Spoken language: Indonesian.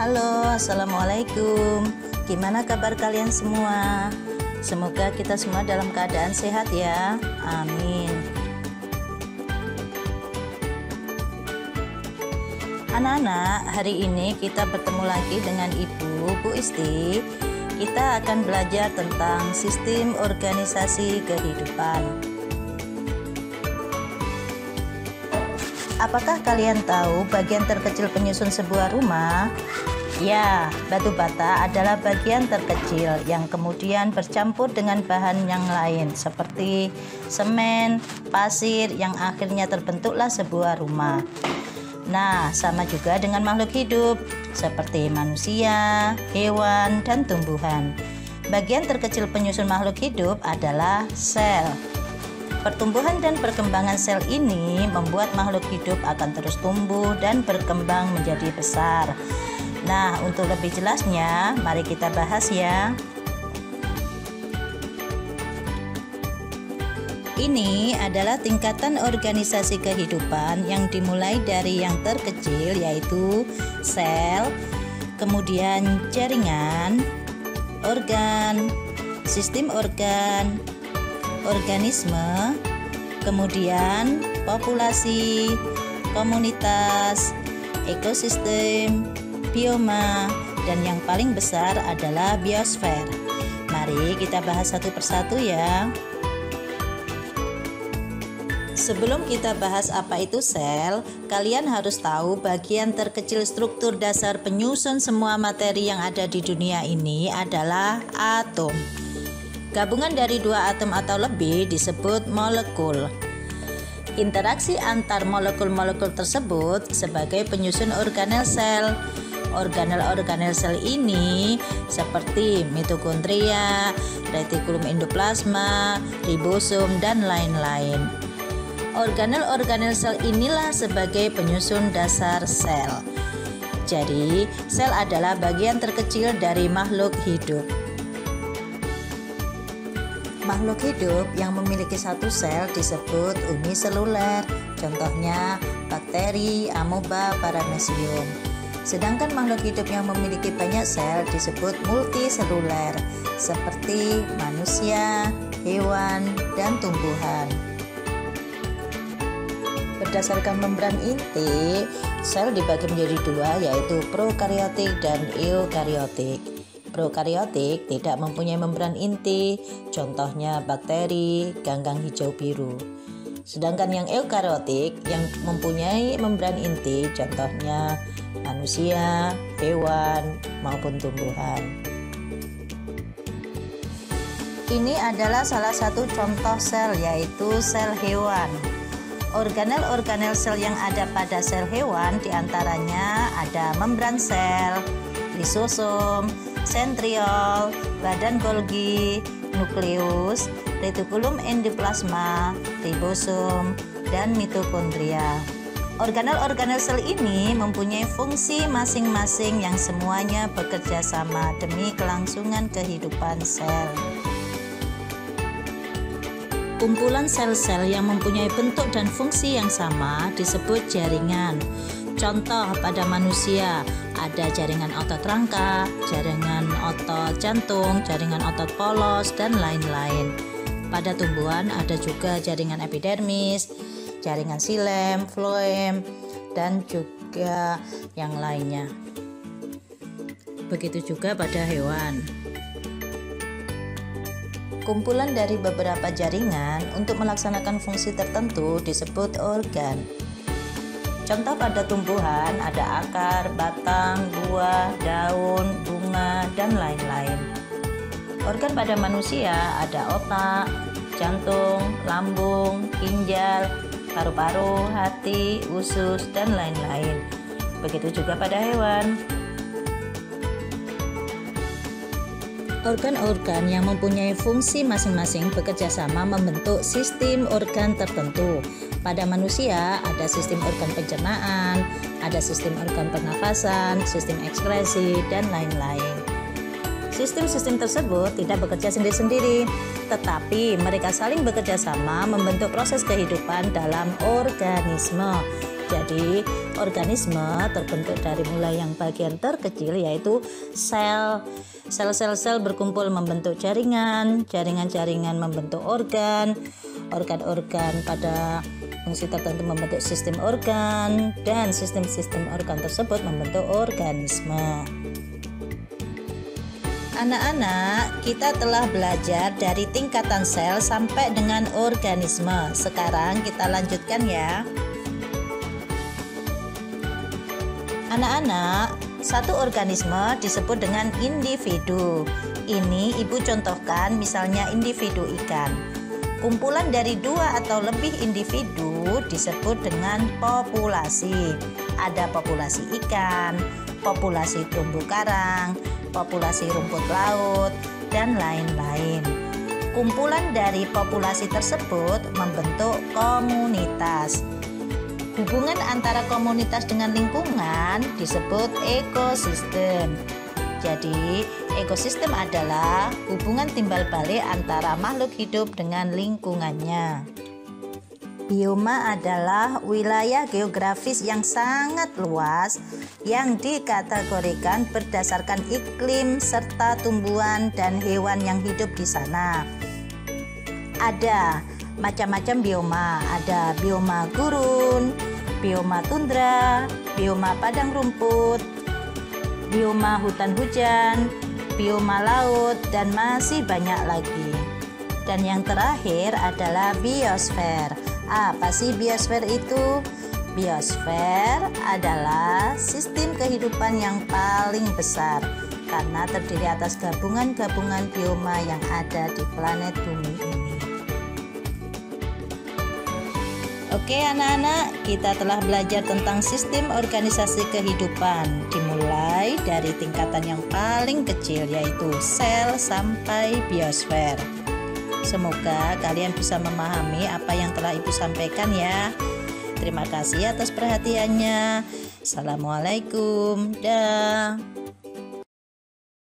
Halo, assalamualaikum. Gimana kabar kalian semua? Semoga kita semua dalam keadaan sehat ya. Amin. Anak-anak, hari ini kita bertemu lagi dengan Ibu, Bu Isti. Kita akan belajar tentang sistem organisasi kehidupan. Apakah kalian tahu bagian terkecil penyusun sebuah rumah? Ya, batu bata adalah bagian terkecil yang kemudian bercampur dengan bahan yang lain seperti semen, pasir yang akhirnya terbentuklah sebuah rumah. Nah, sama juga dengan makhluk hidup seperti manusia, hewan, dan tumbuhan. Bagian terkecil penyusun makhluk hidup adalah sel. Pertumbuhan dan perkembangan sel ini membuat makhluk hidup akan terus tumbuh dan berkembang menjadi besar. Nah, untuk lebih jelasnya, mari kita bahas ya. Ini adalah tingkatan organisasi kehidupan yang dimulai dari yang terkecil yaitu sel, kemudian jaringan, organ, sistem organ, organisme, kemudian populasi, komunitas, ekosistem, bioma, dan yang paling besar adalah biosfer. Mari kita bahas satu persatu ya. Sebelum kita bahas apa itu sel, kalian harus tahu bagian terkecil struktur dasar penyusun semua materi yang ada di dunia ini adalah atom. Gabungan dari dua atom atau lebih disebut molekul. Interaksi antar molekul-molekul tersebut sebagai penyusun organel sel. Organel-organel sel ini seperti mitokondria, retikulum endoplasma, ribosom, dan lain-lain. Organel-organel sel inilah sebagai penyusun dasar sel. Jadi, sel adalah bagian terkecil dari makhluk hidup. Makhluk hidup yang memiliki satu sel disebut uniseluler, contohnya bakteri, amoeba, paramecium. Sedangkan makhluk hidup yang memiliki banyak sel disebut multiseluler, seperti manusia, hewan, dan tumbuhan. Berdasarkan membran inti, sel dibagi menjadi dua, yaitu prokariotik dan eukariotik. Prokariotik tidak mempunyai membran inti, contohnya bakteri, ganggang hijau biru. Sedangkan yang eukariotik yang mempunyai membran inti, contohnya manusia, hewan, maupun tumbuhan. Ini adalah salah satu contoh sel, yaitu sel hewan. Organel-organel sel yang ada pada sel hewan diantaranya ada membran sel, lisosom, sentriol, badan Golgi, nukleus, retikulum endoplasma, ribosom, dan mitokondria. Organel-organel sel ini mempunyai fungsi masing-masing yang semuanya bekerja sama demi kelangsungan kehidupan sel. Kumpulan sel-sel yang mempunyai bentuk dan fungsi yang sama disebut jaringan. Contoh pada manusia ada jaringan otot rangka, jaringan otot jantung, jaringan otot polos, dan lain-lain. Pada tumbuhan ada juga jaringan epidermis, jaringan xilem, floem, dan juga yang lainnya. Begitu juga pada hewan. Kumpulan dari beberapa jaringan untuk melaksanakan fungsi tertentu disebut organ. Contoh pada tumbuhan ada akar, batang, buah, daun, bunga, dan lain-lain. Organ pada manusia ada otak, jantung, lambung, ginjal, paru-paru, hati, usus, dan lain-lain. Begitu juga pada hewan. Organ-organ yang mempunyai fungsi masing-masing bekerja sama membentuk sistem organ tertentu. Pada manusia ada sistem organ pencernaan, ada sistem organ pernafasan, sistem ekskresi, dan lain-lain. Sistem-sistem tersebut tidak bekerja sendiri-sendiri, tetapi mereka saling bekerja sama membentuk proses kehidupan dalam organisme. Jadi organisme terbentuk dari mulai yang bagian terkecil yaitu sel. Sel-sel berkumpul membentuk jaringan, jaringan-jaringan membentuk organ, organ-organ pada fungsi tertentu membentuk sistem organ, dan sistem-sistem organ tersebut membentuk organisme. Anak-anak, kita telah belajar dari tingkatan sel sampai dengan organisme. Sekarang kita lanjutkan ya. Anak-anak, satu organisme disebut dengan individu. Ini ibu contohkan misalnya individu ikan. Kumpulan dari 2 atau lebih individu disebut dengan populasi. Ada populasi ikan, populasi terumbu karang, populasi rumput laut, dan lain-lain. Kumpulan dari populasi tersebut membentuk komunitas. Hubungan antara komunitas dengan lingkungan disebut ekosistem. Jadi, ekosistem adalah hubungan timbal balik antara makhluk hidup dengan lingkungannya. Bioma adalah wilayah geografis yang sangat luas yang dikategorikan berdasarkan iklim serta tumbuhan dan hewan yang hidup di sana. Ada macam-macam bioma, ada bioma gurun, bioma tundra, bioma padang rumput, bioma hutan hujan, bioma laut, dan masih banyak lagi. Dan yang terakhir adalah biosfer. Apa sih biosfer itu? Biosfer adalah sistem kehidupan yang paling besar karena terdiri atas gabungan-gabungan bioma yang ada di planet bumi ini. Oke anak-anak, kita telah belajar tentang sistem organisasi kehidupan dimulai dari tingkatan yang paling kecil yaitu sel sampai biosfer. Semoga kalian bisa memahami apa yang telah Ibu sampaikan ya. Terima kasih atas perhatiannya. Assalamualaikum. Dah.